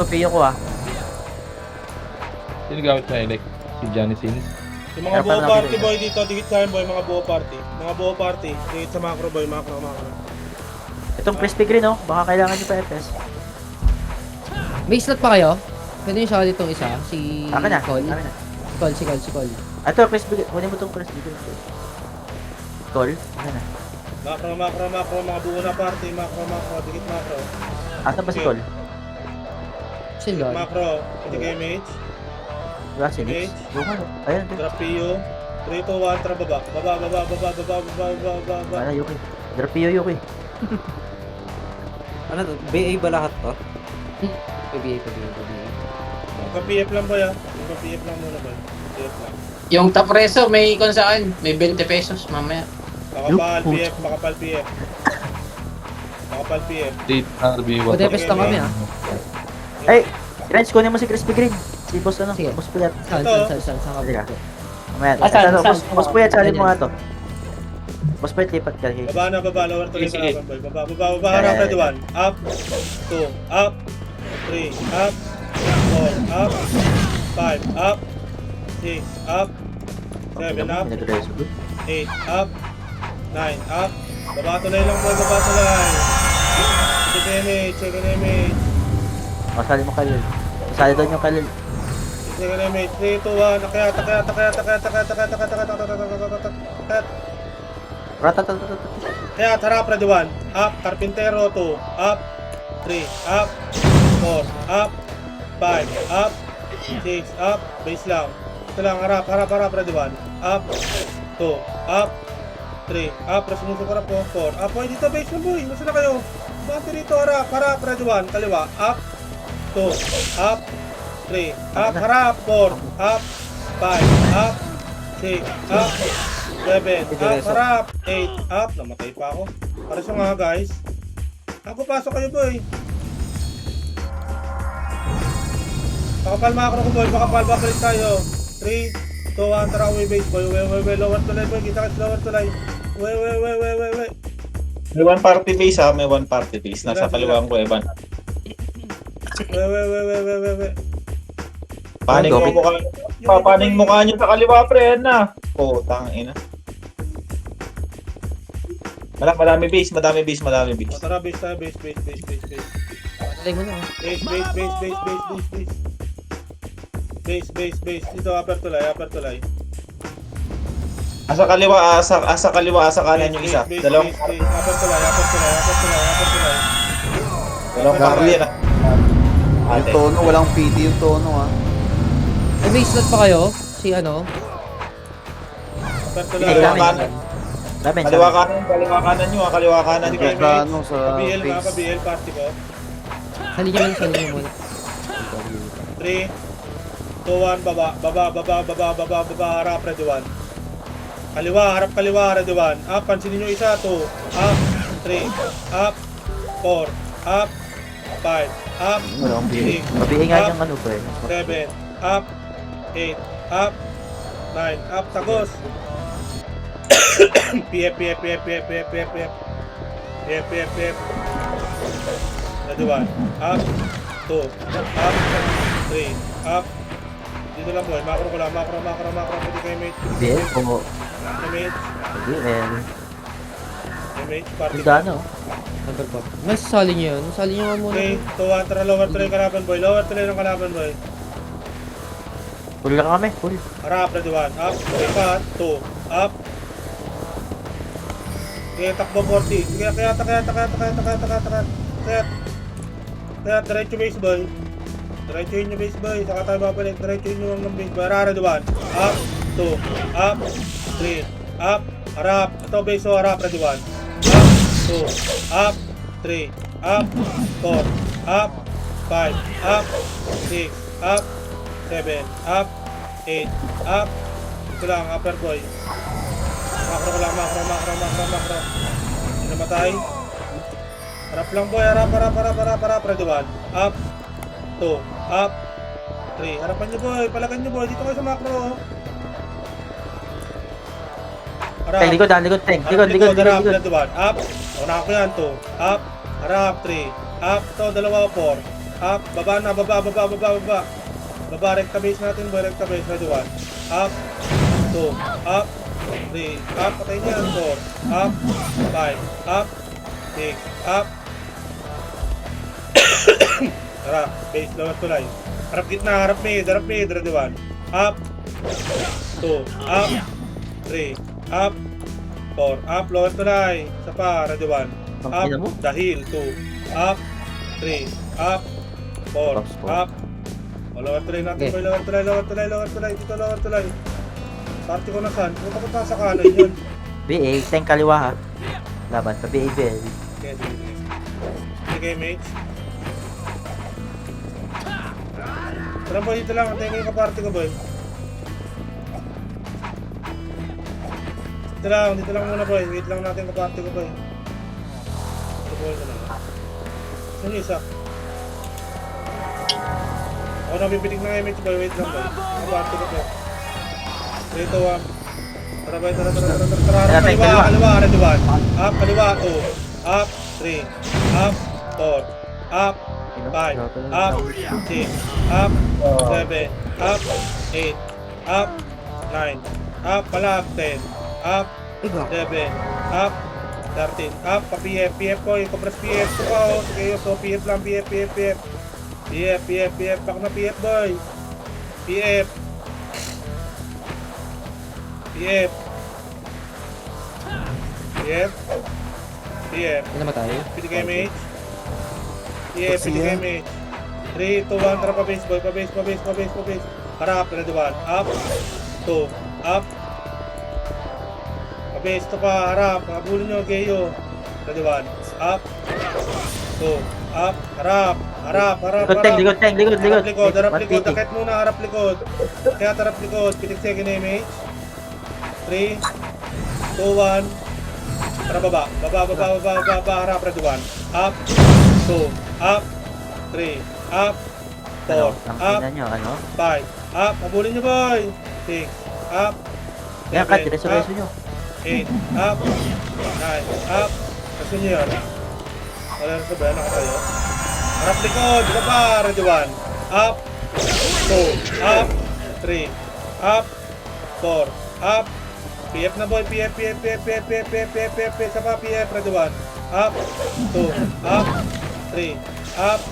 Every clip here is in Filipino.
Piyo ko ah. Sino gamit na elect? Si Johnny Sins. Yung mga buo party boy dito, dikit sa akin boy, mga buo party. Mga buo party, dikit sa macro boy, macro. Itong crispy green oh, baka kailangan nyo pa FS. May slot pa kayo? Pwede nyo siya itong isa, si Akin na, Cole. akin na. Si Cole. Ito, crispy green. Kunin mo itong crispy green. Call, akin na. Macro, mga buo na party, macro, dikit macro. Asan ba si Call? Sino? Macro, hindi kayo mage. Wala si Nix. Yung ano, ayun. Drop PO. 3, 2, 1, tara baba. Baba. Ano, Yuki. Drop Piyo, Yuki. Ano to? BA ba lahat to? PBA. Pag-PF lang boy ah. Pag-PF lang muna boy. PF lang. Yung top reso, may ikon sa akin. May 20 pesos mamaya. Makapal PF. State RB. Pwede pes lang kami ah. Ay, Renz, kunin mo si crispy green. Si boss ano, Sige. boss Puyat. Saan ka Halika. ba? Mamaya. Saan? Boss Puyat, salin mo nga to. Boss Puyat, lipat ka. Baba, lower tuloy Sige. ka boy. Baba, harap ready 1. Up, 2, up, 3, up, 4, up, 5, up, 6, up, 7, up, 8, up, 9, up. Baba tuloy lang boy, baba tuloy. Check an image. O, salin mo Kalil. Sali doon yung Kalil. Check an image. 3, 2, 1. Kaya. Ratatatatata. Kaya harap ready 1. Up, Carpintero 2. Up, 3, up, 4, up, 5, up, 6, up, base lang. Ito lang, harap, ready 1. Up, 2, up, 3, up, sinuso ko na po, 4. Up, boy, dito base lang boy, nasa na kayo? Bante dito, harap, ready 1, kaliwa, up, 2, up, 3, up, harap, 4, up, 5, up, 6, up, 7, up, harap, 8, up, namatay pa ako. Para sa mga guys. Ako, pasok kayo boy. Pakapal macro ko boy, babalik tayo. 3, 2, 1, tara, away base boy, way, lower tulay boy, kita kasi lower tulay. Way. May one party base ha, may one party base. Nasa kaliwang ko, Evan. Way. Paning mo mukha. Papaning mukha nyo sa kaliwa, pre, yan na. Oo, tangina. Madami base. O, tara, base tayo, base. Talay mo na ah. Base. Dito, upper tulay. Asa kaliwa, asa kanan yung isa. Dalawang Base. Upper tulay. party yan ah. Yung tono, walang PD yung tono ah. Ay, may slot pa kayo? Si ano? Upper tulay. Kaliwa kanan. Dami, Kaliwa kanan nyo ah, kaliwa kanan. Hindi kayo Sa ano, sa Pa-BL nga, base. pa-BL party ko. Sali nyo muna. 3, 2, 1, baba, harap, ready 1. Harap kaliwa, ready 1. Up, pansinin nyo isa, 2, up, 3, up, 4, up, 5, up, Walang 6, Mabigay nga yung ano ba 7, up, 8, up, 9, up, tagos. PF. Ready 1, up, 2, up, 3, up. Dito lang boy, macro ko lang, macro. Pwede kayo mate. BL o Mate, BL. party. Yung gano. Number 4. Mas sali nyo yun. Sali nyo nga muna. 3, 2, 1, tara, lower tuloy ng kalaban boy. Full lang kami, full. Harap, ready 1, up, 3, cut, 2, up. Kaya takbo 40. Sige, kaya. Kaya, diretso base boy. Diretso yung base boy. Saka tayo babalik. Diretso yung base boy. Harap, ready 1, up, 2, up, 3, up, harap. Ito base so harap, ready 1, up, 2, up, 3, up, 4, up, 5, up, 6, up, 7, up, 8, up. Ito lang, upper boy. Macro ko lang, macro. Hindi namatay. Harap lang boy, harap. Ready 1, up, 2, up, 3. Harapan nyo boy, palagan nyo boy. Dito kayo sa macro. Harap. Likod, likod. Harap, ready 1, up. Unahan ko yan, 2, up, harap, 3, up. Ito, 2, 4, Up, baba na, baba. Baba, recta base natin boy, recta base. Ready, 1. Up, 2, up, 3, up, patay niya, 4, up, 5, up, 6, up. Tara, base, lower tulay. Harap gitna, harap mid, ready, 1. Up, 2, up, 3, up, 4, up, lower tulay. Isa pa, ready, 1. Ang Up, ina mo. dahil, 2, up, 3, up, 4, Box po. up. O, lower tulay natin, Okay. boy, lower tulay, dito, lower tulay. Party ko na saan? Kung bakit nasa kanan yun? BA, tank kaliwa ha. Laban pa BA, BA. Okay, sige. Sige, mates. Tara boy, dito lang. Antayin ko yung kaparty ko, boy. Dito lang muna, boy. Wait lang natin kaparty ko, boy. Ito boy ko lang. Saan yung isa? Ako nabibitig ng image, boy. Wait lang, boy. Kaparty ko, boy. Dito, Tara, boy. Tara. Harap kaliwa. Ready, 1. Up, kaliwa. 2. Up, 3. Up, 4. Up, 5. Up, 6. Up, 7. Up, 8. Up, 9. Up, palag, 10. Up, 11. Up, 13. Up, pa-PF. PF ko. Compress PF ko pa. Sige, so PF lang. PF. Bak na PF, boy. PF. Hindi naman tayo. Pinigay mage. Pinigay mage. 3, 2, 1, tara pa base boy. Pa base. Harap, ready, 1. Up, 2, up. Pa base to pa, harap. Habulin nyo, Geyo. Ready, 1. Up, 2, up. Harap. Likod, tank. Harap likod. Dakit muna, harap likod. Kaya harap likod. Pitik second image. 3, 2, 1. Tara, baba. Harap, ready, 1. Up, 2, up, 3, up, 4, Ang up, ina nyo, ano? 5, up. Habulin nyo, boy. 6, up, Kaya cut, 7, diretso nyo. 8, up, 9, up. Kasi nyo yan. Wala na sabihan, nakatayo. Harap likod, baba, ready, 1. Up, 2, up, 3, up, 4, up. PF na boy, PF. Isa pa, PF, ready, 1. Up, 2, up, 3, up,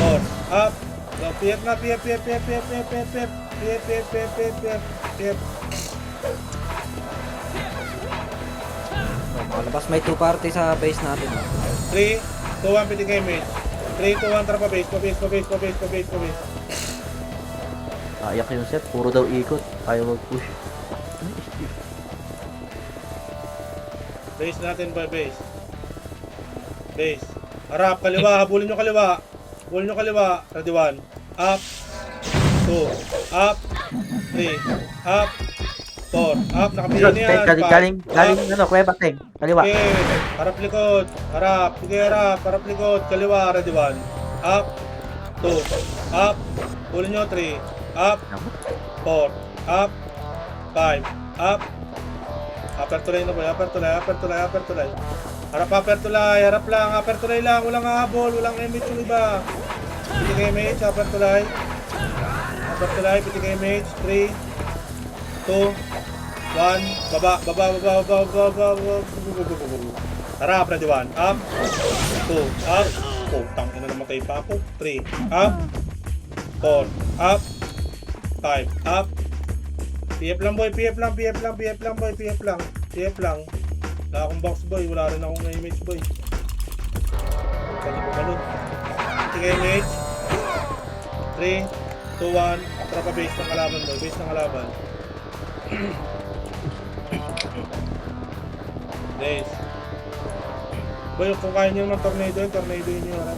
4, up. So, PF na, PF. Malabas may 2 party sa base natin. 3, 2, 1, pitigay mage. 3, 2, 1, tara pa base. Ayak yung set, puro daw ikot. Ayaw mag-push. Base natin boy, base. Harap, kaliwa, habulin nyo kaliwa. Ready, 1. Up, 2, up, 3, up, 4, up. Nakapili na yan. Galing, ano, kuweba, tank. Kaliwa. Okay, harap likod. Sige, harap likod. Kaliwa, ready, 1. Up, 2, up. Bulin nyo, 3, up, 4, up, 5, up. Upper tulay na boy, upper tulay. Harap lang, walang habol, walang image yung iba. Pitigay image, upper tulay, pitigay image, 3, 2, 1, baba. Harap, ready, 1, up, 2, up. Putang ina, namatay pa ako. 3, up, 4, up, 5, up. PF lang boy. Wala akong box boy, wala rin akong image boy. Kaya ko balon. Sige image. 3, 2, 1. Tara pa base ng kalaban boy, Base. Boy, kung kaya nyo naman tornado yun yung harap.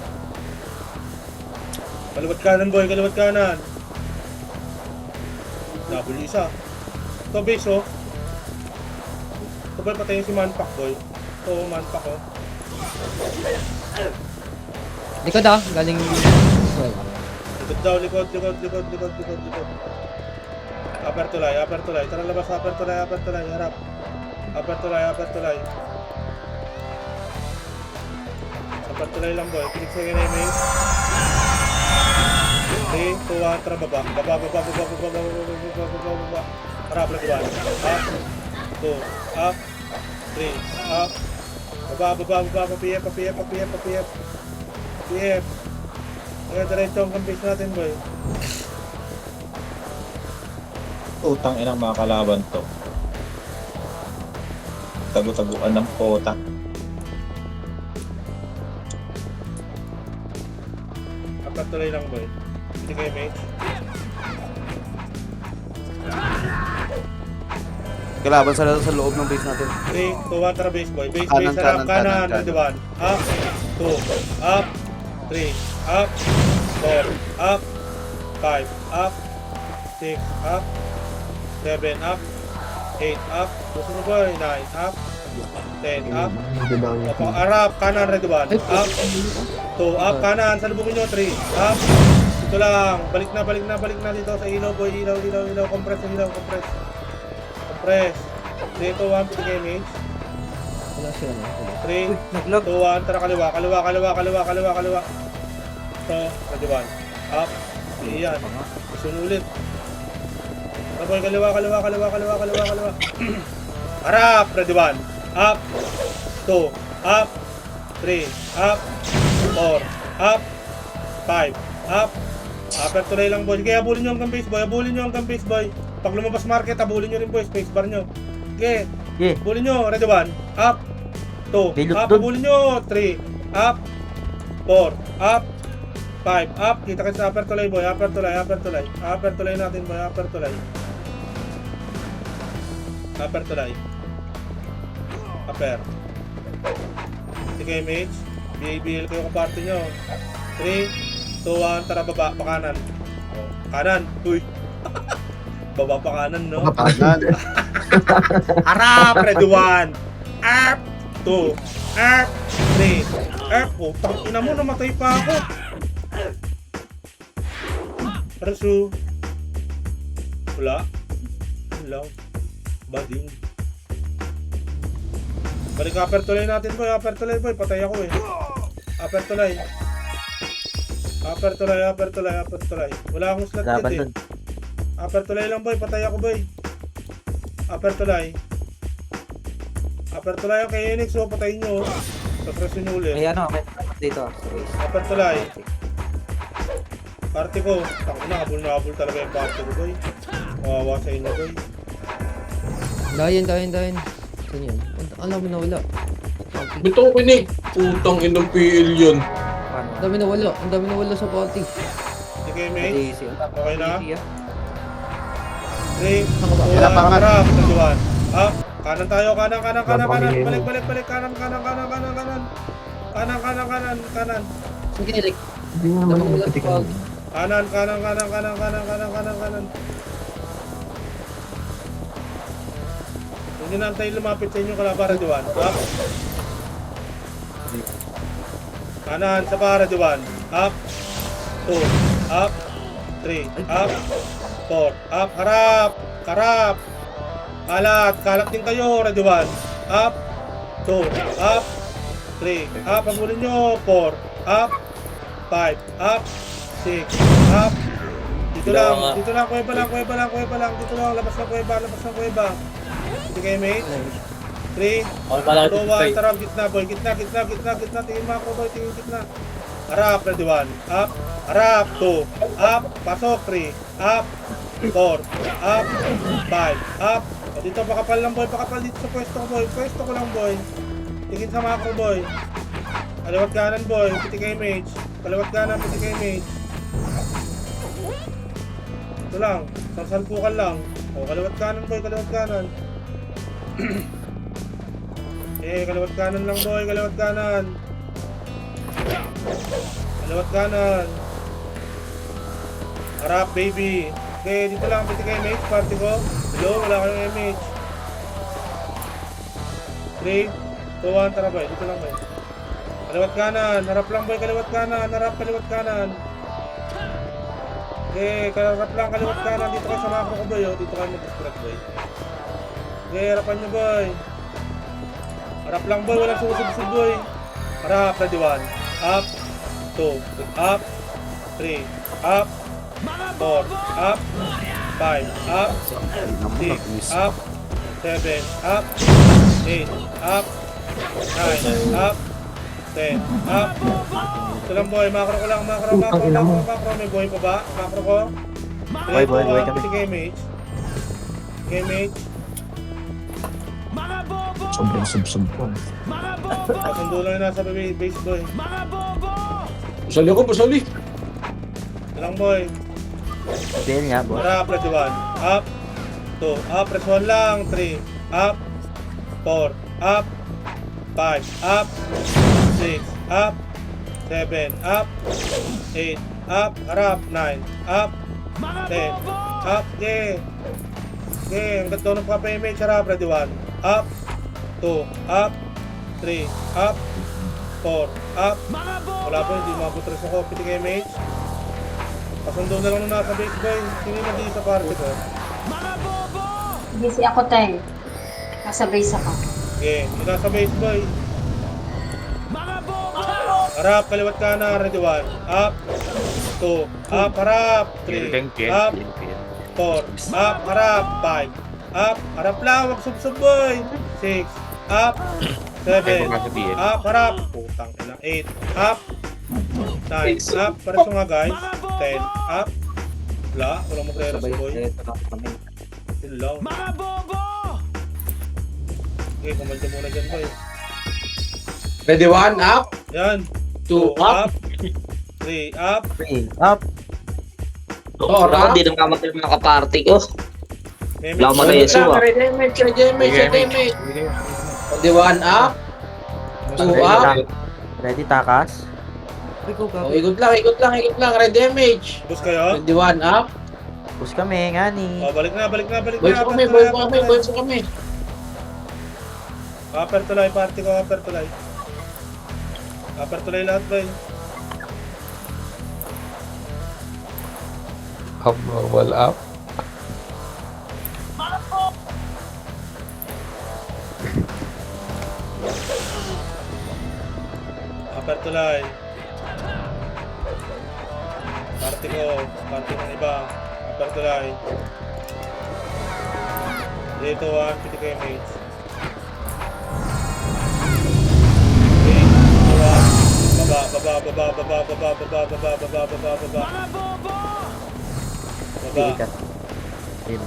Kaliwat kanan boy, Double isa. Ito base oh. Ito boy, patayin si Manpak boy. Ito Manpak oh. Likod galing... Likod daw, likod. Upper tulay. Tara labas, upper tulay. Harap. Upper tulay. Upper tulay lang boy. Pinig sa image. 1, tara baba. Baba. Harap ready 1. Up. 2. Up. 3. Up. Baba. Papiyep. Kaya diretso ang base natin, boy. Utang inang mga kalaban to. Tagu-taguan ng pota. Apat tuloy lang, boy. Hindi kayo, mate. Kalaban sa loob ng base natin. 3, 2, 1, tara base, boy. Base, Kanan, harap, kanan. ready 1. Up. 2. Up. 3. Up. 4. Up. 5. Up. 6. Up. 7. Up. 8. Up. Susunod, boy. 9. Up. 10. Up. Opo, harap, kanan, ready 1. Up. 2. Up, kanan. Salubungin nyo. 3. Up. Ito lang. Balik na dito sa ilaw, boy. Ilaw. Compress. 3, 2, 1. Pitigay image. Wala siya, no? 3, Naglag. 2, 1. Tara, kaliwa. Ito, ready 1. Up. Iyan. Sunulit. Tara, boy. Kaliwa. Harap. Ready 1. Up. 2. Up. 3. Up. 4. Up. 5. Up. Upper tuloy lang, boy. Sige, habulin nyo hanggang base, boy. Pag lumabas market, habulin nyo rin, boy. Space bar nyo. Sige. Yeah. Habulin nyo. Ready 1. Up. 2. Dilute Up. dun. Habulin nyo. 3. Up. 4. Up. 5. Up. Kita kayo sa upper tuloy, boy. Upper tuloy natin, boy. Upper tuloy. Upper. Sige, mage. BABL kayo kung party nyo. 3, 2, 1. Tara, baba. Pakanan. Oh, kanan. Uy. Baba pa kanan, no? Kanan. Harap! Ready 1. Up! 2. Up! 3. Up! Oh, tangina mo, namatay pa ako. Rasu. Wala. Hello. Bading. Balik upper tuloy natin, boy. Patay ako eh. Upper tuloy. Wala akong slot Laban kit dun. eh. Upper tuloy lang, boy. Patay ako, boy. Upper tuloy ang kay Enix, so patayin nyo. Tapos nyo ulit. May may dito. Upper tuloy. Party ko. Tako na, habol talaga yung party ko, boy. Kawawa sa inyo, boy. Dayan. Saan yun? Alam mo na wala. Bito ko kinig. Utang inang PL yun. Ang dami na wala sa party. Sige, mate. Okay na? 3, 2, 1, Wala pa nga. harap, nagduan. Up, kanan tayo, kanan. Balik, kanan. Kanan. Saan kinilik? Damang wala sa party. Kanan. Hindi na tayo lumapit sa inyo kalaban, Raduan. Up. Kanan sa para, Raduan. Up. 2. Up. 3. Up. 4. Up. Harap. Kalat din kayo, Raduan. Up. 2. Up. 3. Up. Pagulin nyo. 4. Up. 5. Up. 6. Up. Dito lang. Kuweba lang. Dito lang. Labas ng kuweba. Hindi kayo, mate. 3, 2, 1. Tara, gitna, boy. Gitna. Tingin mo ako, boy. Tingin gitna. Harap, ready 1. Up. Harap. 2. Up. Pasok. 3. Up. 4. Up. 5. Up. O, dito, pakapal lang, boy. Pakapal dito sa pwesto ko, boy. Pwesto ko lang, boy. Tingin sa macro, boy. Kaliwat kanan, boy. Piti kay mage. Kaliwat kanan, piti kay mage. Ito lang. Salpukan lang. O, kaliwat kanan, boy. Kaliwat kanan. Kaliwat kanan lang, boy. Kaliwat kanan. Harap, baby. Okay, dito lang. Piti kay mage. Party ko. Hello, wala kayong image. 3, 2, 1. Tara, boy. Dito lang, boy. Kaliwat kanan. Harap lang, boy. Kaliwat kanan. Okay, harap lang. Kaliwat kanan. Dito kayo sa macro ko, boy. Dito kayo mag-distract, boy. Okay, harapan nyo, boy. Harap lang, boy. Walang susubsub, boy. Harap, ready 1. Up. 2. Up. 3. Up. 4, up, 5, up, 6, up, 7, up, 8, up, 9, up, 10, up. Ito lang boy, macro ko lang, macro, may buhay pa ba? Macro ko. Buhay kami. Si KMH. KMH. Sobrang sub-sub po. Kasundo lang yung nasa base boy. Pasali ako, pasali. Ito lang boy. Then nga, boss. Tara, press 1. Up. 2. Up. Press 1 lang. 3. Up. 4. Up. 5. Up. 6. Up. 7. Up. 8. Up. Harap. 9. Up. 10. Up. Yeah. Okay. Ang ganda ng pagka-image. Harap. Ready 1. Up. 2. Up. 3. Up. 4. Up. Wala pa. Hindi mabutras ako. Pitik image. Pasundo na lang nung nasa base boy. Hindi na di sa party ko. Busy ako, Tay. Nasa base ako. Okay, yung nasa base boy. Harap, kaliwat kanan, ready 1. Up. 2. Up, harap. 3. Up. 4. Up, harap. 5. Up, harap lang. Wag sub-sub boy. 6. Up. 7. Up, harap. Putang ina. 8. Up. 9. Up. Pares nga guys. 10. Up. Wala. Walang magre-rest boy. Yun lang. Okay, kumanda muna dyan boy. Ready, 1, up. Yan. 2, 2 up. up. 3 up. 3, up. Oh, Ako, up. di na mamatay mga kaparty ko. May Wala mo na mix- Yesu, ah. Ready, damage. Ready, 1, up. 2, up. Ready, takas. Oh, ikot lang. Ready, damage. Bus kayo? Ready, 1, up. Push kami, nga ni. Oh, balik na. Boys ko kami. Upper tulay, party ko, upper tulay. Upper tulay lahat boy. Up, wall up. Upper tulay. Party ko, party ng iba. Upper tulay. Dito 1, piti kayo mates. Okay, 1. Baba. Pilikat. Team.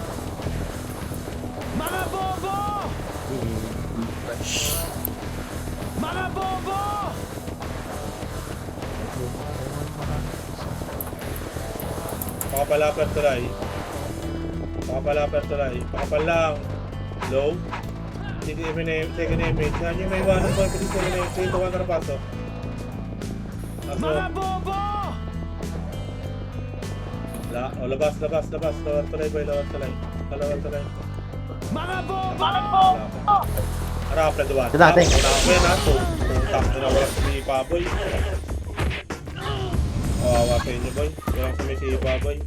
Pakapal tulay. Pakapal lang. Low. Second image. Yan yung may iwanan ko. Pwede second image. Dito 1 na pasok. Aso. Labas. Lawar tulay boy. Lawar tulay. Harap na duwan. Ito natin. Unahin na. Tutang na wala si Paboy. Awa sa inyo boy. Walang sumisipa boy.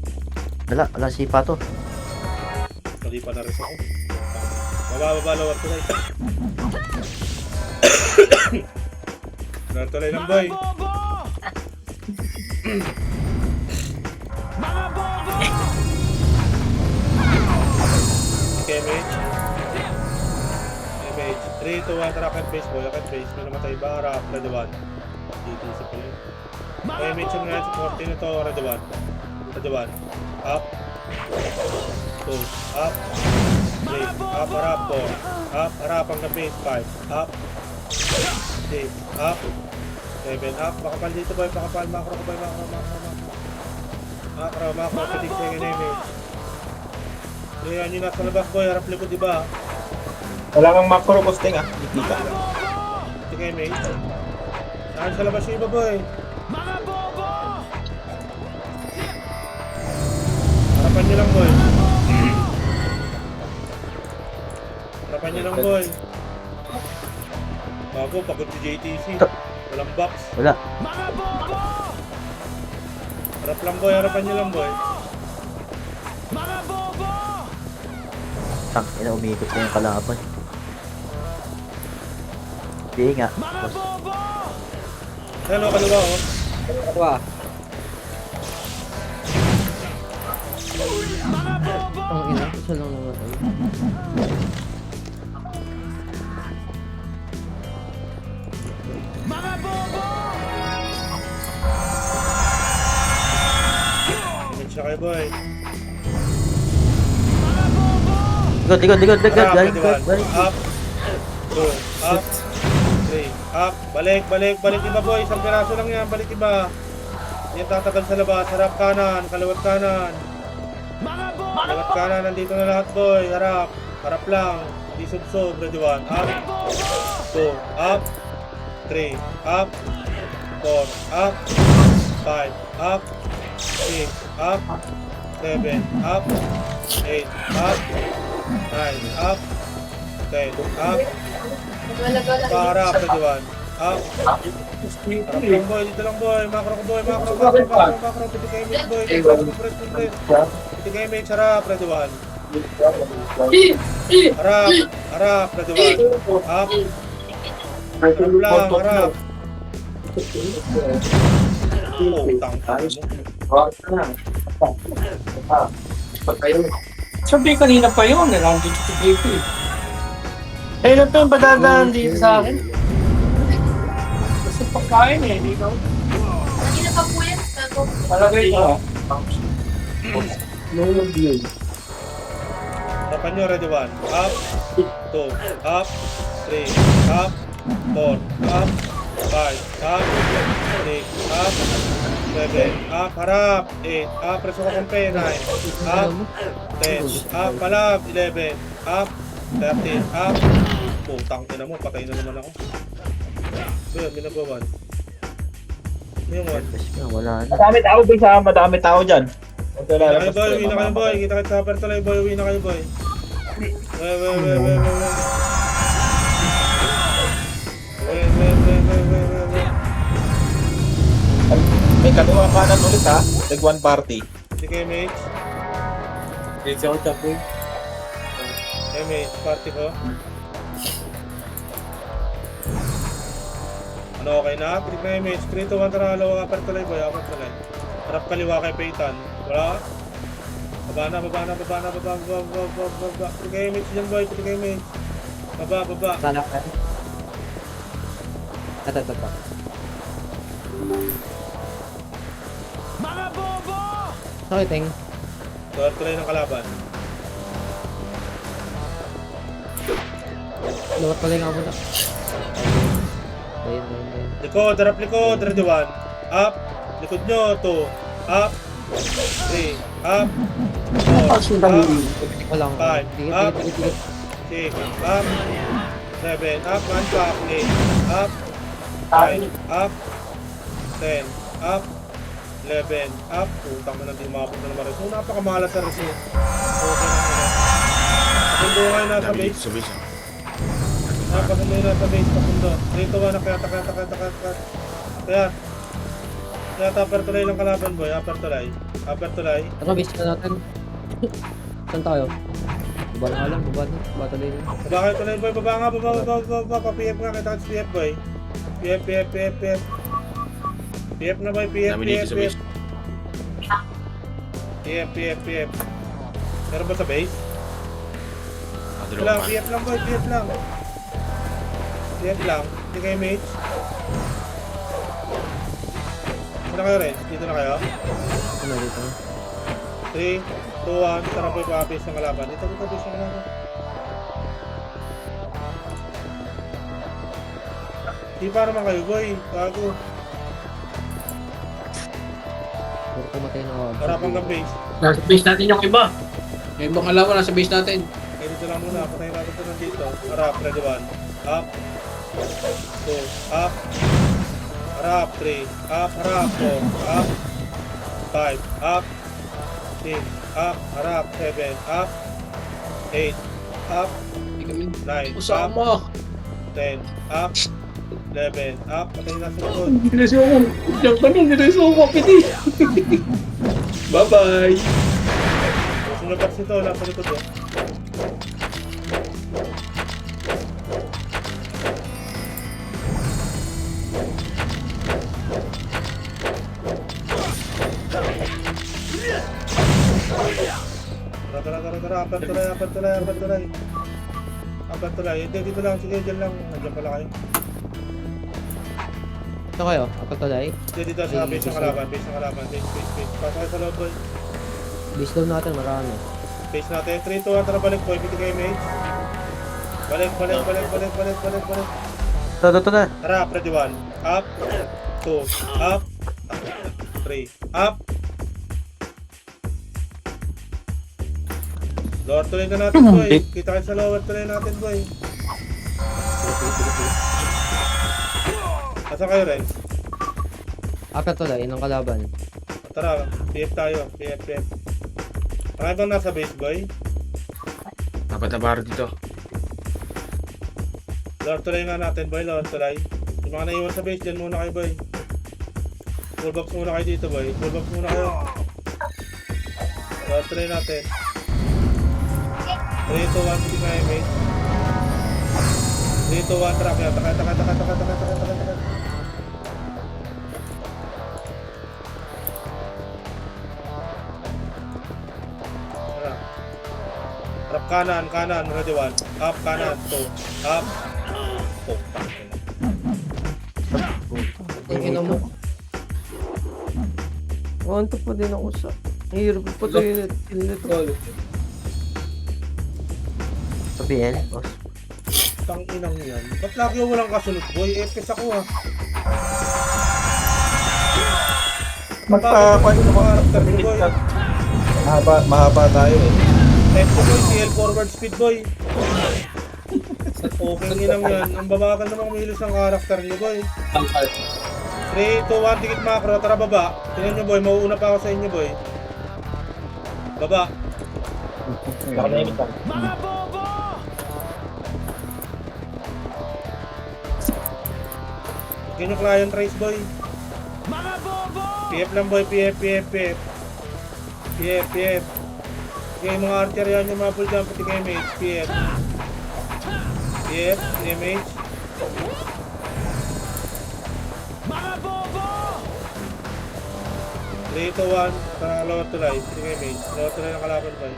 Wala sipa to. Mali pa na rin ako. Baba, lawar tulay. Lawar tulay lang boy. Image. 3, 2, 1, rocket base boy. Rocket base. May namatay ba? Harap na duwan. Dito sa pala. Image yung nga sa 14 na to. Radawan. Up. 2. Up. 3. Up. Harap 4. Up. Harap hanggang base 5. Up. 6. Up. 7. Up. Makapal dito boy. Macro ko boy. Macro. Pitik second image. Yan yung nasa labas boy. Harap likod diba? Wala kang macro posting ah. Ikita. Pitik image. Saan sa labas yung iba boy? Harapan nyo lang boy. Bago, pagod si JTC. Walang box. Wala. Harapan nyo lang boy. Tang, umiikot na yung kalaban. Hindi nga. Boss. Hello, kaliwa oh. Ang ina, isa lang namatay. Image na kayo, boy. Likod. Harap, Galing, pwede one. galing. Up. 2. Up. 3. Up. Balik. Iba, boy. Isang piraso lang yan. Balik iba. Yan tatagal sa labas. Harap kanan. Kaliwat kanan. Kaliwat kanan. Nandito na lahat, boy. Harap. Harap lang. Hindi subsob. Ready 1. Up. 2. Up. 3. Up. 4. Up. 5. Up. 6. Up. 7. Up. 8. Up. 9. Up. 10. Up. Para. Ready 1. Up. Harap lang, boy. Dito lang, boy. Macro ko, boy. Macro. Pitik image, boy. Press. Pitik image. Harap. Ready 1. Harap. Ready 1. Up. Harap lang. Harap. Sabi kanina pa yun, nandito si JP. Eh, ano pa yung padadaan dito sa akin? Kasi pagkain eh, hindi ka. Kanina pa po yan. Palagay ka. No view. Tapan nyo, ready 1. Up. 2. Up. 3. Up. 4. Up. 5. Up. 6. Up. 7. Up. Harap. 8. Up. Preso ka kong 9. Up. 10. Up. Palab. 11. Up. 13. Up. Putang ina mo. Patay na naman ako. So yun, ginagawan. Ano yung 1? Wala na. Madami tao, Bisa. Madami tao dyan. Uwi na kayo, boy. Uwi na kayo, boy. Kita kayo sa upper tuloy, boy. Uwi na kayo, boy. Wait. May kaliwa kanan ulit ha. Tag 1 party. Si KMH. Dito ako tapoy. KMH, party ko. Ano, okay na? Pitik na image. 3 to 1, tara, halawa, upper tuloy, boy. Upper tuloy. Harap kaliwa kay Peyton. Wala? Baba na. Pitik na image dyan, boy. Pitik na image. Baba. Sana ka. Ito. Sorry, Teng. Upper tuloy ng kalaban. Lawat pala yung abot. Ayun. Likod, harap likod. Ready 1. Up. Likod nyo. 2. Up. 3. Up. 4. Up. Walang. 5. Up. 6. Up. 7. Up. Man back. 8. Up. 9. Up. 10. Up. 11. Up. Putang na natin makapunta ng Maris. So, napakamahal sa Rizzo. Okay na. Papundo ngayon nasa base. Papundo yun nasa base. Papundo. 3 to 1. Kaya. Kaya upper tulay lang kalaban, boy. Upper tulay. Ito, base na natin. Saan tayo? Baba na lang, baba tuloy na. Baba kayo tulay, boy. Baba nga. Pa-PF nga. Kita ka PF, boy. PF. PF na, boy. PF. Meron ba sa base? Wala, PF lang, boy. PF lang. Hindi kayo mates. Saan na kayo rin? Dito na kayo? Ano dito? 3, 2, 1. Tara po ipa-base ng kalaban. Dito base ng kalaban. Di pa naman kayo, boy. Bago. Puro kumatay na ako. Harap hanggang base. Nasa base natin yung iba. Yung ibang kalaban nasa base natin. Okay, dito lang muna. Patayin natin ito nandito. Harap, ready 1. Up. 2. Up. Harap, 3. Up. Harap, 4. Up. 5. Up. 6. Up. Harap, 7. Up. 8. Up. 9. Up. Usama. 10. Up. 11. Up. Patayin natin ito. Dineso ako. Diyan pa nun, dineso ako. Piti. Bye-bye. Sunod box nito. Nasa likod ko. Tara. Apat tulay. Hindi, dito lang. Sige, dyan lang. Nandiyan pala kayo. Ito kayo, apat tulay. Hindi, dito sa base ng kalaban. Base. Pasok kayo sa loob, boy. Base down natin, marami. Base natin. 3, 2, 1. Tara, balik, boy. Piti kayo, mate. Balik. Ito na. Tara, ready 1. Up. 2. Up. 3. Up. Lower tuloy na natin, boy. Kita kayo sa lower tuloy natin, boy. Asa kayo, Renz? Apat tulay, ng kalaban. Tara, PF tayo. PF. Marami bang nasa base, boy? Dapat na baro dito. Lower tuloy nga natin, boy. Lower tuloy. Yung mga naiwan sa base, dyan muna kayo, boy. Full box muna kayo dito, boy. Full box muna kayo. Lower tuloy natin. 3, 2, 1, hindi kayo, mate. 3, 2, 1, track yan. Taka. Tara. Trap kanan, ready 1. Up, kanan, 2. Up. Oh, Tingin mo. Wanto pa din ako sa... Hirap pa tayo nito. Sabihin, boss. tang inang yan. Ba't lagi yung walang kasunod, boy? Epes ako, ha. Magpa-kwan Bakit mo mga karakter mo, boy? Mahaba tayo eh. Tempo, boy. CL forward speed, boy. Okay, inang yan. Ang babagal namang umilis ng karakter niyo, boy. 3, 2, 1, dikit macro. Tara, baba. Tingnan nyo, boy. Mauuna pa ako sa inyo, boy. Baba. Nakanahimik lang. Bigyan nyo client race, boy. PF lang, boy. PF. Okay, mga archer yan yung mga full jump pati kay mage. PF, MH. Mga 3, 2, 1. Tara, lower to life. Pati kay mage. Lower to life ng kalaban, boy.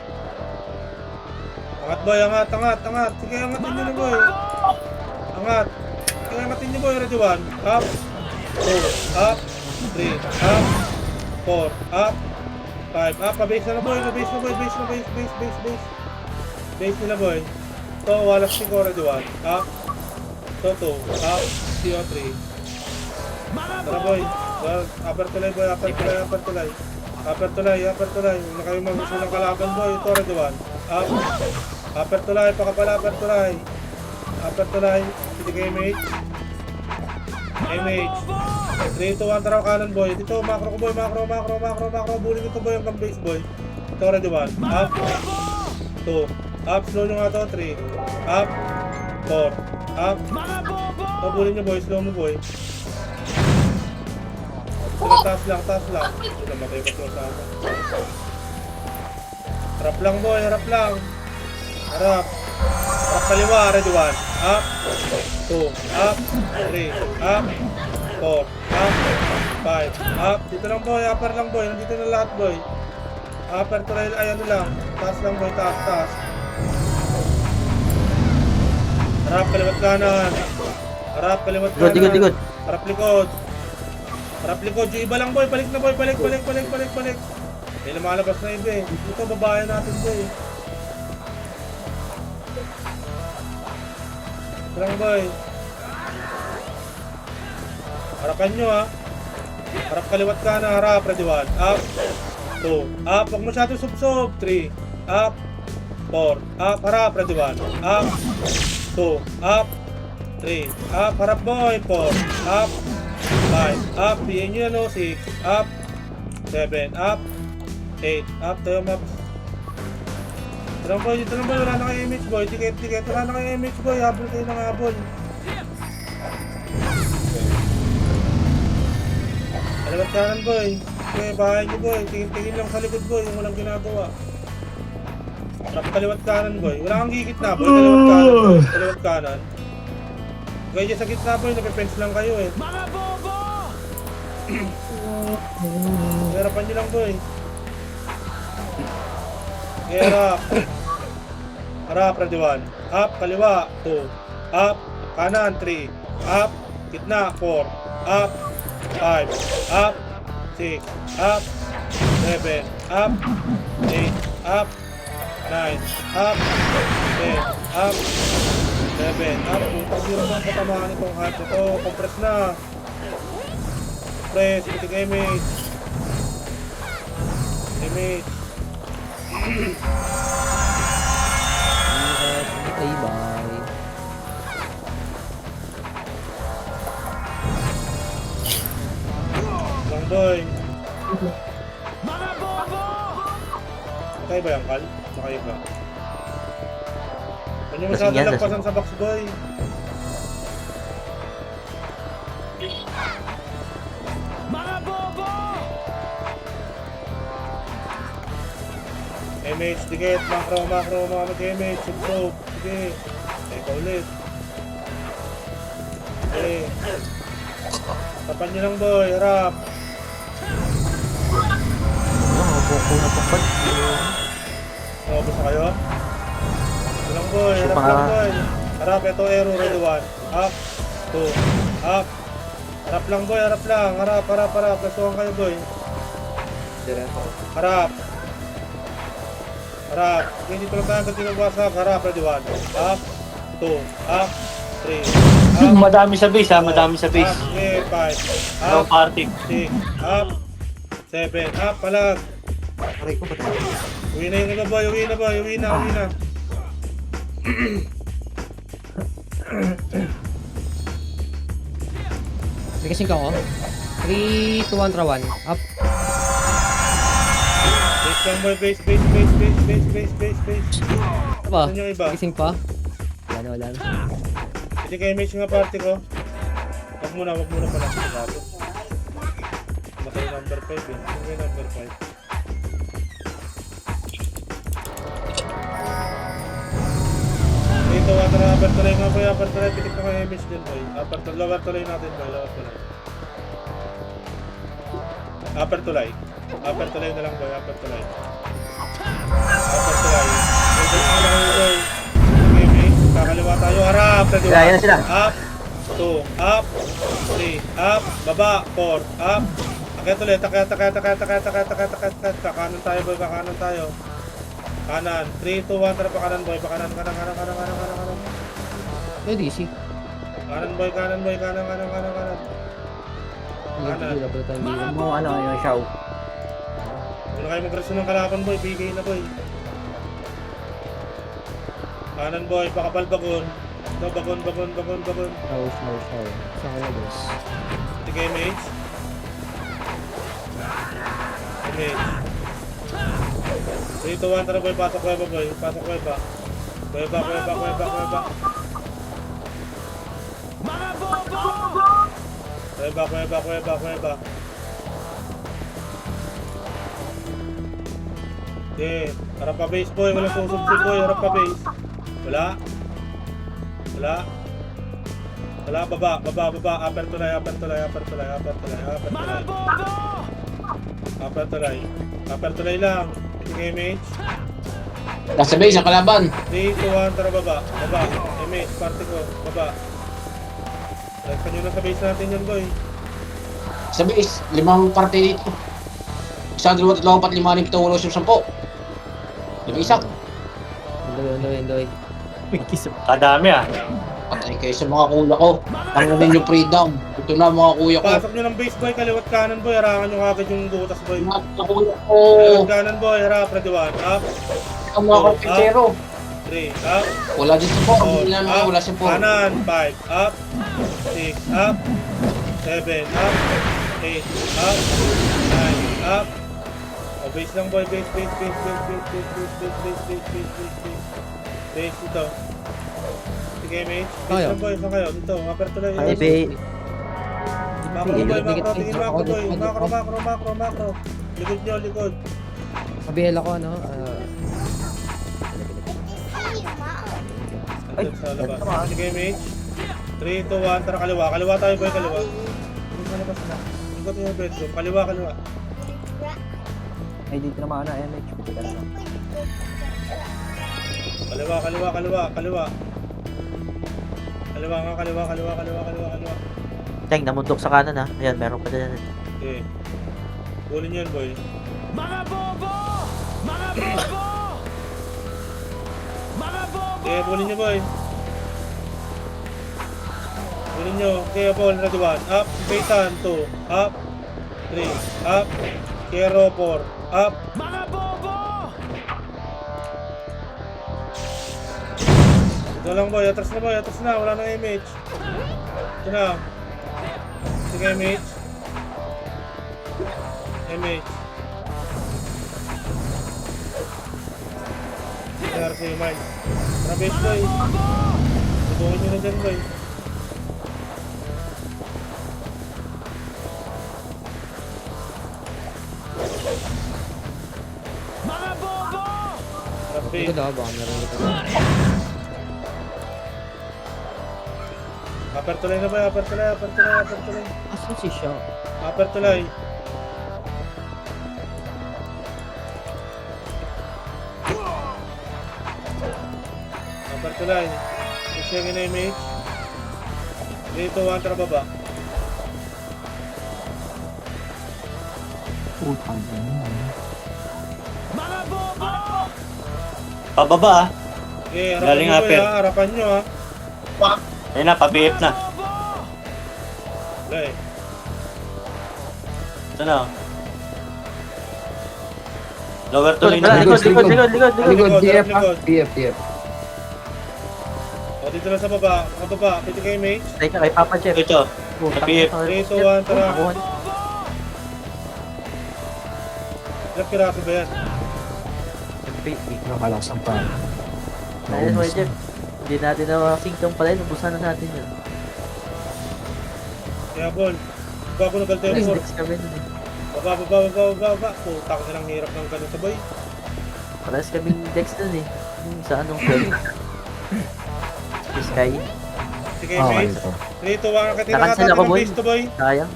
Angat, boy. Angat. Sige, angatin nyo na, boy. Angat. Sige, angatin nyo, boy. Ready, 1. Up. 2. Up. 3. Up. 4. Up. 5. Up. Pa-base na, boy. Base. Base nila, boy. Ito, walas si Cora, di 1. Up. Ito, 2. Up. CO3. Tara, boy. Upper tulay, boy. Upper tulay. Huwag na kayo mag-uso ng kalaban, boy. Ito, ready 1. Up. Upper tulay. Pakapala, upper tulay. Piti kayo, mate. MH. 3, 2, 1. Tara, kanan, boy. Dito, macro ko, boy. Macro. Bully ko, boy. Hanggang base, boy. Ito, ready 1. Up. 2. Up, slow nyo nga to, 3. Up. 4. Up. Pabulin nyo, boy. Slow mo, boy. Sige, taas lang. Namatay pa slow sa akin. Harap lang, boy. Harap. Harap kaliwa, ready 1. Up. 2. Up. 3. Up. 4. Up. 5. Up. Dito lang, boy. Upper lang, boy. Nandito na lahat, boy. Upper trail, ay ano lang. Taas lang, boy. Taas. Harap, kaliwat kanan. Good. Harap likod. Yung iba lang, boy. Balik na, boy. Balik. May lumalabas na iba, eh. Ito, babae natin, boy. Ito lang, boy. Harapan nyo, ha. Harap kaliwat kanan. Harap, ready 1. Up. 2. Up. Huwag masyado sub-sub. 3. Up. 4. Up. Harap, ready 1. Up. 2. Up. 3. Up. Harap, boy. 4. Up. 5. Up. Pihin nyo yan, o. 6. Up. 7. Up. 8. Up. Tayo, maps. Ito lang, boy. Wala na kayo image, boy. Tiket. Wala na kayo image, boy. Habol kayo ng habol. Kaliwat kanan, boy. Okay, bahay nyo, boy. Tingin lang sa likod, boy. Yung walang ginagawa. Harap kaliwat kanan, boy. Wala kang gigit na, boy. Kaliwat kanan. Okay, dyan sa gitna, boy. Napipens lang kayo, eh. Harapan nyo lang, boy. Harap. Harap, ready 1. Up, kaliwa, 2. Up, kanan, 3. Up, gitna, 4. Up, 5. Up, 6. Up, 7. Up, 8. Up, 9. Up, 10. Up, 11. Up, putang biro ng katamaan itong heart ito. Compress na. Compress, pitik image. Image. Bye-bye. Lang boy. Nakaya ba yan, Kal? Nakaya ba? Ano yung masyado Lasing yan, lagpasan sa box boy? MH, dikit, macro, mga mag-MH, substroke, sige. Eka ulit. Okay. Tapan nyo lang boy, harap. Buko na pagpag. Nakabos na kayo? Ito lang boy, harap lang boy. Harap, ito arrow, ready 1. Up, 2, up. Harap lang boy, harap lang. Harap. Lasuhan kayo boy. Harap. Harap. Hindi dito lang tayo hanggang tinagwasak. Harap, ready 1. Up, 2, up, 3. Up, Madami sa base ha, madami sa base. up, okay, 5. No Up, party. 6, up, 7, up, palag. Aray ko ba tayo? Uwi na yung iba boy, uwi na. May kasing ka ko. 3, 2, 1, 1. Up. Base lang boy, base. Ano ba? Saan yung iba? May kasing pa? Wala na. Hindi kayo image nga party ko. Wag muna pala sa gato. Matay number 5 eh. Ano yung number 5? Dito, upper tuloy nga boy, upper tuloy. Pitik na kayo image din boy. Lower tuloy natin boy, lower tuloy. Upper tuloy na lang boy, upper tuloy. Dito na lang boy. Image, kakaliwa tayo, harap. Ready, Sila, yan sila. Up, 2, up, 3, up, baba, 4, up. Akyat ulit, akyat. Kakanan tayo boy, kakanan tayo. Kanan, 3, 2, 1, tara pa kanan boy, kanan. Ay, DC. Kanan boy, kanan. Hindi na pala tayo dito. Mo ano yung show. Huwag na kayo mag-reso ng kalaban boy, bigay na boy. Kanan boy, pakapal bagon. Ito, bagon. Shower. Saan kaya boss? Hindi kayo mates. Mates. 3, 2, 1, tara boy, pasok kuweba boy. Kuweba. Kuweba. Okay, harap pa base boy, walang susubsib boy, harap pa base. Wala, baba, upper tulay lang, pitik image. Nasa base ang kalaban. 3, 2, 1, tara baba, image, party ko, baba. Like nyo na sa base natin yan boy. Sa base, 5 parte dito. 1, 2, 3, 4, 5, 6, 7, 8, 9, 10. Isa. Endoy. Kadami ah. Patay kayo sa mga kuya ko. Tangan ninyo freedom. Ito na mga kuya ko. Pasok nyo ng base boy, kaliwat kanan boy, harangan nyo kagad yung butas boy. Mga kuya ko. Kaliwat kanan boy, harap, ready 1, up, Ang mga kapitero. 3, up, Wala dito po. 4, Hindi naman up, wala si po. kanan, 5, up, 6, up, 7, up, 8, up, 9, up. O, base lang boy, base. Base dito. Sige, mate. Base Tayo. lang boy, saan kayo? Dito, upper tuloy. Ay, be. Macro boy, Dikit, tingin dikit. macro boy. Ako. Macro. Likod nyo, likod. Mabihel ako, ano? Andun sa labas. Sige, mate. 3, 2, 1, tara kaliwa. Kaliwa tayo boy, kaliwa. Ikot na labas na. Ikot yung bedroom. Kaliwa. Ay, dito naman na, MH. Pwede ka na. Kaliwa, kaliwa, kaliwa, kaliwa. Kaliwa nga, kaliwa, kaliwa, kaliwa, kaliwa, kaliwa. Teng, namundok sa kanan ha. Ayan, meron pa dyan. Okay. Kunin nyo yun, boy. Okay, kunin nyo, boy. Kunin nyo. Okay, ball, ready 1. Up, Paytan, 2. Up, 3. Up, Kero, 4. Up. Ito lang, boy. Atras na, boy. Atras na. Wala nang image. Ito na. Sige, image. Image. Kaya sa imay. Tara, base, boy. Tutungin nyo na dyan, boy. Tara, Ito base. daw, baka meron ito. Upper tulay na, boy. Upper tulay, upper tulay, upper tulay. Asan si Shaw? Upper tulay. Upper tulay. Isang na image. Dito, 1 tara baba. Pababa ah. Okay, harapan Galing nyo, boy, upper. ha. Harapan nyo, ha. Ayun na, pa-BF na. Wala eh. Ito na oh. Lower Likod, tuloy wala, na. likod, likod, likod, likod, likod. Likod, DF ha? likod. DF. O, dito lang sa baba. Nakababa. Pwede kayo image. Teka, kay Papa Jeff. Ito. Putak, PF. putak, 3, 2, Jeff. 1, tara. Putak, Ilang piraso ba yan? Nakalasan pa. Ayun, Kuya Jeff. Hindi natin na symptom pala yun. Ubusan na natin yun. Kaya, bol. Bago na galtay Please, mo. next kami nun eh. Baba, baba, baba, baba, baba. Putang na lang hirap ng ganito, boy. Parehas kaming Dex nun eh. Yung sa anong film. Si Sky. Sige, image. 3, 2, 1. Katina Nakansel natin ako, ng boy. base to, boy. Sayang.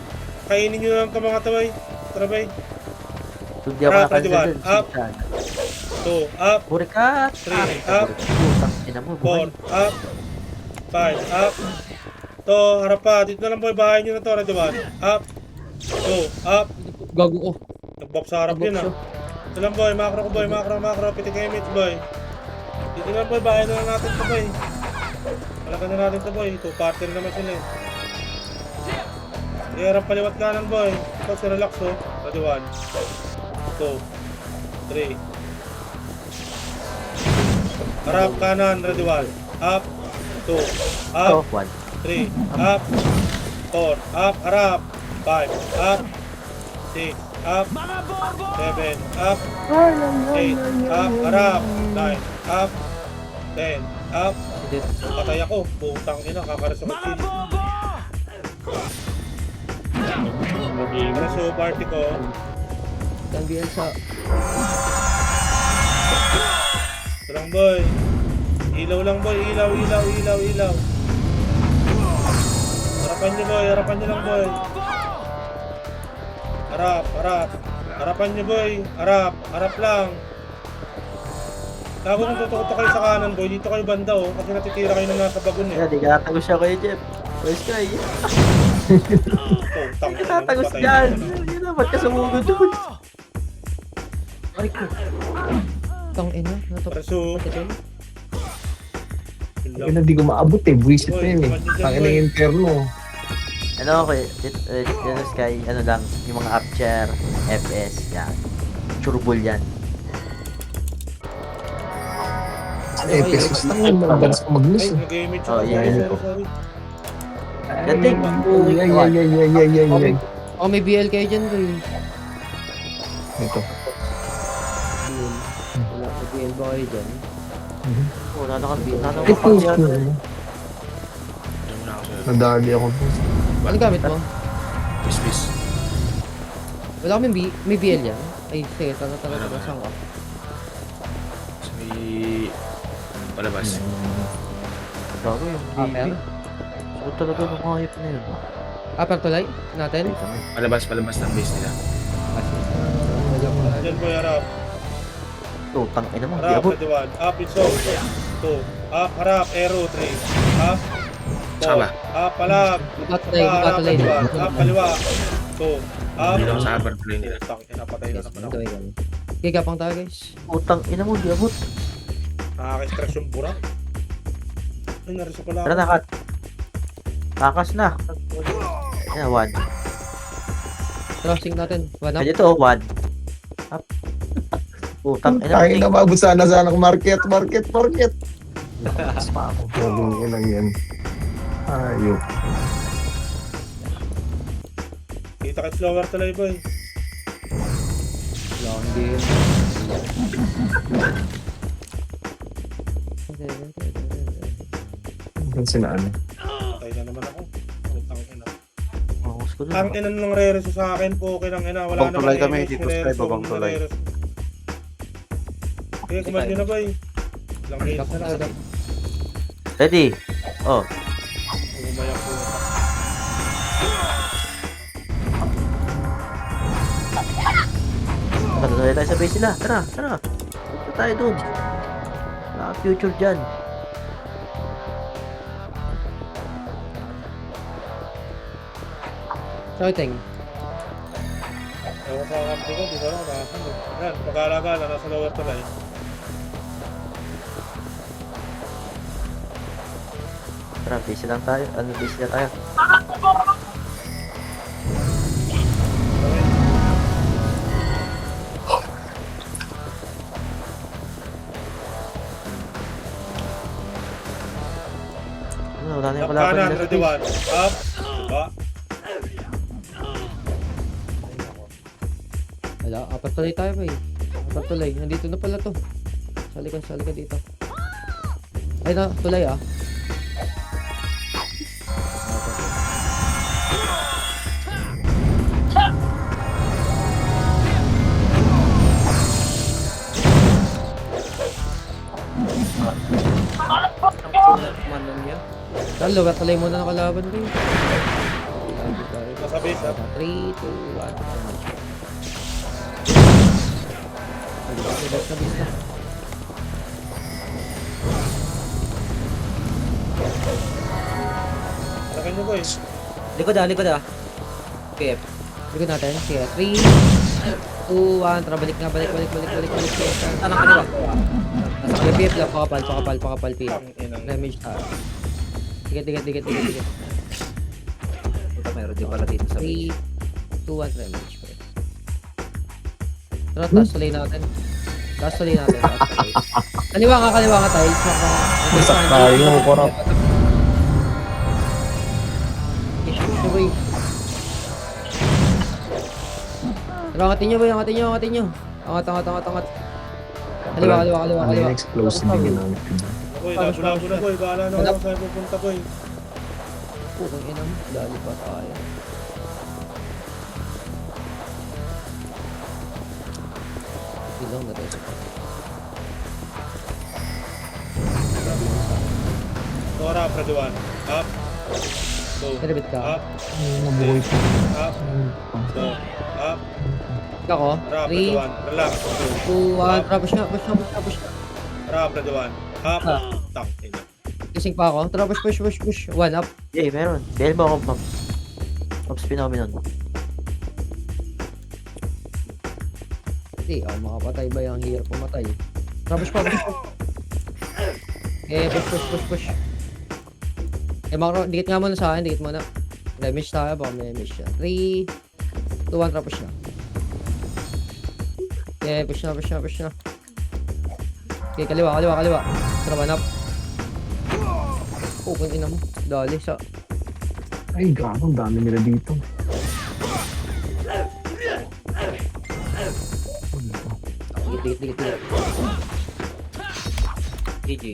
Kainin nyo lang ito mga to, boy. Tara, boy. Kung di ako Up, nakansel ready, dun. one. Up. 2, up. Burikat! Three, up. Putang ina mo, 4, buhay. up. 5, up. To, harap pa. Dito na lang, boy. Bahay nyo na to. Ready, 1. Up. 2, up. Gago oh. Nag-box sa harap yun, ah. Ito lang, boy. Macro ko, boy. Macro, macro. Pitik kayo image, boy. Dito na lang, boy. Bahay na lang natin to, boy. Malakan na natin to, boy. 2 party rin naman sila, eh. Sige, harap paliwat kanan, boy. Ito, si relax, oh. Ready, 1. 2, 3. Harap kanan, ready 1. Up, 2, Ito, up, 1. 3, up, 4, up, harap, 5, up, 6, up, 7, up, 8, up, harap, 9, up, 10, up. Patay ako, putang ina, kakaras ako chill. Karas yung party ko. Tambihan sa... Ito lang, boy. Ilaw lang, boy. Ilaw, ilaw, ilaw, ilaw. Harapan nyo, boy. Harapan nyo lang, boy. Harap, harap. Harapan nyo, boy. Harap, harap lang. Labo kung tutukoto kayo sa kanan, boy. Dito kayo banda, oh. Kasi natitira kayo na nasa bagon, eh. Kaya, di katagos siya Kuya Jeff. Kuya Sky. Putang Di ina, katagos patay dyan. na naman. Yun na, ba't ka sumugod doon? Aray ko. Tang ina. Preso. Yun hindi ko maabot eh. Buisit na yun eh. Tangin ng inferno. Ano ako dito Sky, ano lang, yung mga Archer, FS, yan. Churbul yan. Eh, pesos na yun. Madalas ko mag-miss Ay, eh. nag-image Oh, ako. yeah, Sorry, yeah. sorry. Gating. Ay. Oh, may BL kayo dyan, boy. Ito. BL. Wala, may BL ba kayo dyan? Oh, nanakapag Diyan muna ako sa Nadali ako. Ano gamit mo? bis. Wala kaming may BL yan? Ay, sige, taga, saan ka? Sa may palabas. Gago yung Upper? baby. Suot talaga ng hayop na yun. Upper tulay? Natin? Palabas ng base nila. Ah, sige. Wala ko na. Diyan, boy, harap. Tutang ina mo, di Harap, abot. ready 1. Up, iso. 2. Up, harap, arrow, 3. Up. Sama. Up, palab. Batulay, Harap, batulay. ready 1. Up, kaliwa. 2. Up. Hindi lang sa upper plane nila. Putang ina, patay na naman ako. Okay, kapang tayo guys. Tutang ina mo, di abot. Nakaka-stress yung burak. Ay, nariso pala Tara ako. na, Kat. Takas na. Ayan, 1. Crossing natin. One up. Kaya dito, 1. Up. Tutang ina mo. Tangin na mabusan na sana ng market. Takas pa ako. Galing lang yan. Ayok. Kita ka slower tuloy, boy. Long game. Ang sinaan. Patay na naman ako. Putang ina. Focus ko dun. Ang ina nung re-reso sa akin po, kinang ina. Wala Babang tulay kami, image, dito sa re-reso, babang tulay. re-reso. Okay, command nyo na, boy. Ilang hits na lang. Ready? Oh. Umayak po. Patuloy tayo sa base nila. Tara, tara. Punta tayo dun. Wala kang future dyan. Shouting. Ewan sa kampi ko, di ba lang nakasan. Yan, pag-aalaga na nasa lower tulay. Tara, base lang tayo. Ano, base na tayo. Ano, wala na yung Up kalaban kanan, nila. ready 1. Up. Diba? Wala, apat tuloy tayo ba eh. Apat tuloy. Nandito na pala to. Sa likod dito. Ay na, tulay ah. Talo, tulay muna ng kalaban ko eh. Nasa base, up. 3, 2, 1. Lakin nyo, boy. Likod ah. Okay. Likod natin. Sige, 3, 2, 1. Tara, balik. Tanang kanila. Nasa kanila, PF lang. Pakapal, PF. Ang ina. Damage tayo. Tigat. Meron din pala dito sa 3, 2, 1, damage. Tara, taas tuloy natin. Kaliwa ka, tayo. Masak tayo, korap. Angatin nyo. Angat. Kaliwa. Explosive din yun. Boy, labo na, boy. Bahala na ako saan pupunta, boy. Putang ina mo. Dali pa tayo. Ilang na tayo. Tora, ready 1. Up. 2. Relevit ka. Up. Nabuhay pa. Up. 2. Up. Ako. Harap, 3, ready 1. Relax. 2, 1. Tara, push na. Harap, ready 1. Up. Ah. Tang ina. Kising pa ako. Tara, push. 1 up. Yay, meron. Dahil mo ako, Ops Phenomenon. Hindi, makapatay ba yung hirap pumatay? Tara, push pa. Okay, push. Dikit nga muna sa akin, dikit muna. Damage tayo, baka may damage siya. 3, 2, 1, tara, push na. Okay, push na. Okay, kaliwa. Tara, 1 up. Kung ina mo. Dali sa... Ay, gago. Ang dami nila dito. Dikit. GG.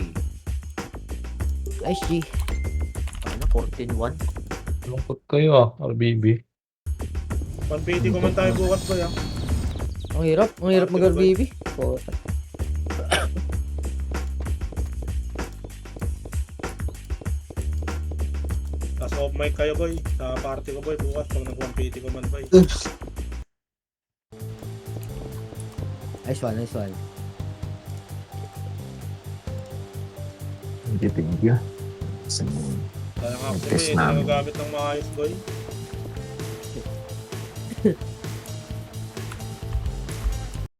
Nice G. Ano, 14-1. Lungkot kayo RBB. 150 ko man tayo bukas, boy. Ang hirap mag-RBB. Nasa off mic kayo, boy. Sa party ko, boy. Bukas pag nag-150 ko man, boy. Nice one. Hindi, thank you. Sayang actually, Test hindi namin. nagagamit ng maayos boy.